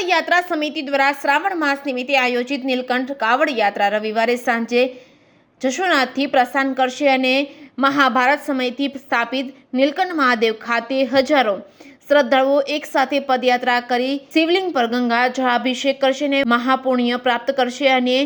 કાવડ યાત્રા સમિતિ દ્વારા શ્રાવણ માસ નિમિત્તે આયોજિત નીલકંઠ કાવડ યાત્રા રવિવારે સાંજે જશોનાથથી પ્રસ્થાન કરશે અને મહાભારત સમયથી સ્થાપિત નીલકંઠ મહાદેવ ખાતે હજારો શ્રદ્ધાળુઓ એક સાથે પદયાત્રા કરી શિવલિંગ પર ગંગા જળાભિષેક કરશે અને મહાપુણ્ય પ્રાપ્ત કરશે અને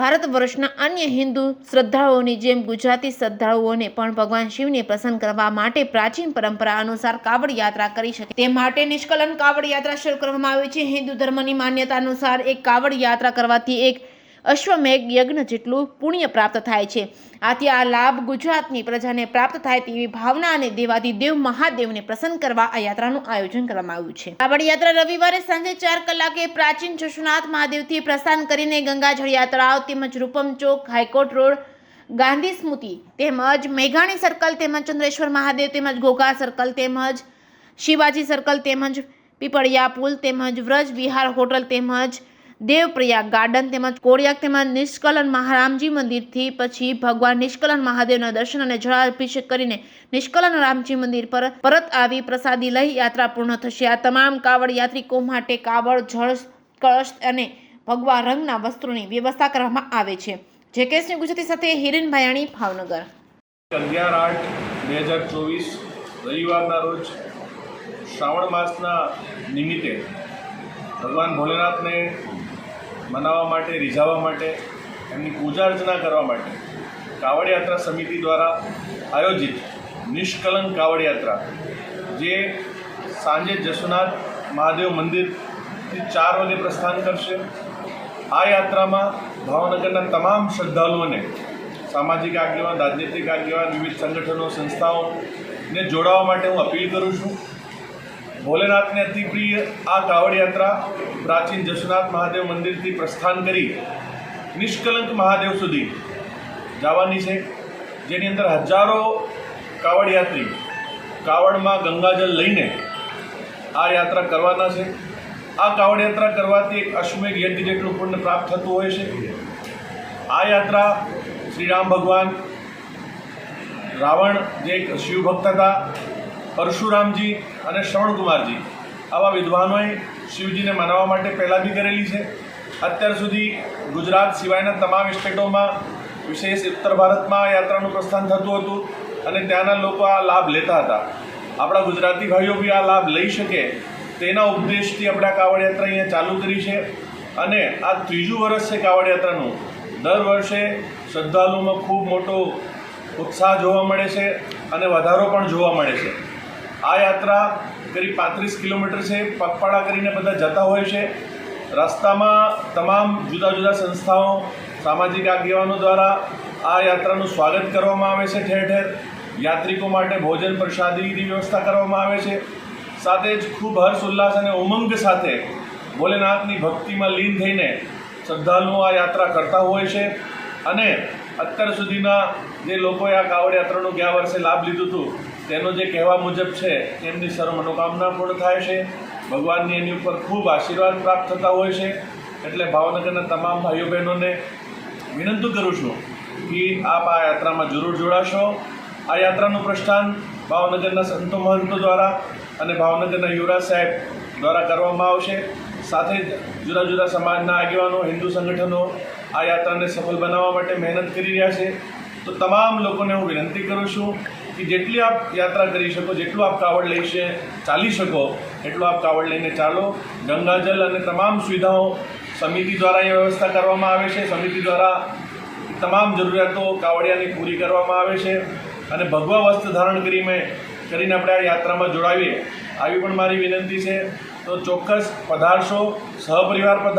ભારત વર્ષના અન્ય હિન્દુ શ્રદ્ધાળુઓની જેમ ગુજરાતી શ્રદ્ધાળુઓને પણ ભગવાન શિવને પ્રસન્ન કરવા માટે પ્રાચીન પરંપરા અનુસાર કાવડ યાત્રા કરી શકે તે માટે નિષ્કલન કાવડ યાત્રા શરૂ કરવામાં આવી છે। હિન્દુ ધર્મની માન્યતા અનુસાર એક કાવડ યાત્રા કરવાથી એક અશ્વમેઘ યજ્ઞ જેટલું પુણ્ય પ્રાપ્ત થાય છે। આથી આ લાભ ગુજરાતની પ્રજાને પ્રાપ્ત થાય તેવી ભાવના અને દેવાધિદેવ મહાદેવને પ્રસન્ન કરવા આ યાત્રાનું આયોજન કરવામાં આવ્યું છે। કાવડ યાત્રા રવિવારે સાંજે 4 કલાકે પ્રાચીન જશોનાથ મહાદેવથી પ્રસ્થાન કરીને ગંગાજળ યાત્રાઓ તેમજ રૂપમ ચોક, હાઈકોર્ટ રોડ, ગાંધી સ્મૃતિ તેમજ મેઘાણી સર્કલ તેમજ ચંદ્રેશ્વર મહાદેવ તેમજ ઘોઘા સર્કલ તેમજ શિવાજી સર્કલ તેમજ પીપળિયા પુલ તેમજ વ્રજ વિહાર હોટલ તેમજ દેવપ્રયાગ ગાર્ડન તેમજ કોડિયાક તેમજ નિષ્કલન મહારામજી મંદિરથી પછી ભગવાન નિષ્કલન મહાદેવના દર્શન અને જળાભિષેક કરીને નિષ્કલન રામજી મંદિર પર પરત આવી પ્રસાદી લઈ યાત્રા પૂર્ણ થશે। આ તમામ કાવડ યાત્રિકો માટે કાવડ, જળ કળશ અને ભગવા રંગના વસ્ત્રોની વ્યવસ્થા કરવામાં આવે છે। જે કેસની ગુજરાતી સાથે હિરેન ભાયાણી, ભાવનગર। 11/8/2024 રવિવારના રોજ શ્રાવણ માસના નિમિત્તે ભગવાન ભોલેનાથને મનાવવા માટે, રીઝાવવા માટે, એમની પૂજા અર્ચના કરવા માટે કાવડ યાત્રા સમિતિ દ્વારા આયોજિત નિષ્કલંક કાવડ યાત્રા જે સાંજે જશોનાથ મહાદેવ મંદિરથી 4 વાગે પ્રસ્થાન કરશે। આ યાત્રામાં ભાવનગરના તમામ શ્રદ્ધાળુઓને, સામાજિક આગેવાન, રાજનૈતિક આગેવાન, વિવિધ સંગઠનો, સંસ્થાઓને જોડાવા માટે હું અપીલ કરું છું। ભોલેનાથને અતિ પ્રિય આ કાવડ યાત્રા પ્રાચીન જશોનાથ મહાદેવ મંદિરથી પ્રસ્થાન કરી નિષ્કલંક મહાદેવ સુધી જવાની છે, જેની અંદર હજારો કાવડ યાત્રી કાવડમાં ગંગાજળ લઈને આ યાત્રા કરવાના છે। આ કાવડ યાત્રા કરવાથી એક અશ્વમેઘ યજ્ઞ જેટલું પુણ્ય પ્રાપ્ત થતું હોય છે। આ યાત્રા શ્રી રામ ભગવાન, રાવણ જે એક શિવભક્ત હતા, પરશુરામજી અને શ્રવણકુમારજી આવા વિદ્વાનોએ શિવજીને મનાવવા માટે પહેલાં બી કરેલી છે। અત્યાર સુધી ગુજરાત સિવાયના તમામ સ્ટેટોમાં, વિશેષ ઉત્તર ભારતમાં આ યાત્રાનું પ્રસ્થાન થતું હતું અને ત્યાંના લોકો આ લાભ લેતા હતા। આપણા ગુજરાતી ભાઈઓ બી આ લાભ લઈ શકે તેના ઉપદેશથી આપણે આ કાવડ યાત્રા અહીંયા ચાલુ કરી છે અને આ 3જું વર્ષ છે કાવડ યાત્રાનું। દર વર્ષે શ્રદ્ધાળુઓમાં ખૂબ મોટો ઉત્સાહ જોવા મળે છે અને વધારો પણ જોવા મળે છે। આ યાત્રા કરીબ 35 કિલોમીટર છે, પગપાળા કરીને બધા જતા હોય છે। રસ્તામાં તમામ જુદા જુદા સંસ્થાઓ, સામાજિક આગેવાનો દ્વારા આ યાત્રાનું સ્વાગત કરવામાં આવે છે। ઠેર ઠેર યાત્રિકો માટે ભોજન પ્રસાદીની વ્યવસ્થા કરવામાં આવે છે। સાથે જ ખૂબ હર્ષ ઉલ્લાસ અને ઉમંગ સાથે ભોલેનાથની ભક્તિમાં લીન થઈને શ્રદ્ધાળુઓ આ યાત્રા કરતા હોય છે અને અત્યાર સુધીના જે લોકોએ આ કાવડ યાત્રાનું ગયા વર્ષે લાભ લીધું હતું તેનો જે કહેવા મુજબ છે એમની સર્વ મનોકામના પૂર્ણ થાય છે। ભગવાનની એની ઉપર ખૂબ આશીર્વાદ પ્રાપ્ત થતા હોય છે। એટલે ભાવનગરના તમામ ભાઈઓ બહેનોને વિનંતી કરું છું કે આપ આ યાત્રામાં જરૂર જોડાશો। આ યાત્રાનું પ્રસ્થાન ભાવનગરના સંતો મહંતો દ્વારા અને ભાવનગરના યુવરાજ સાહેબ દ્વારા કરવામાં આવશે। સાથે જ જુદા જુદા સમાજના આગેવાનો, હિન્દુ સંગઠનો આ યાત્રાને સફળ બનાવવા માટે મહેનત કરી રહ્યા છે। તો તમામ લોકોને હું વિનંતી કરું છું કે જેટલી આપ યાત્રા કરી શકો, જેટલું આપ કાવડ લઈ ચાલી શકો એટલું આપ કાવડ લઈને ચાલો। ગંગાજળ અને તમામ સુવિધાઓ સમિતિ દ્વારા અહીંયા વ્યવસ્થા કરવામાં આવે છે। સમિતિ દ્વારા તમામ જરૂરિયાતો કાવડિયાની પૂરી કરવામાં આવે છે અને ભગવા વસ્ત્ર ધારણ કરીને આપણે આ યાત્રામાં જોડાવીએ આવી પણ મારી વિનંતી છે। તો ચોક્કસ પધારશો, સહપરિવાર પધારશો।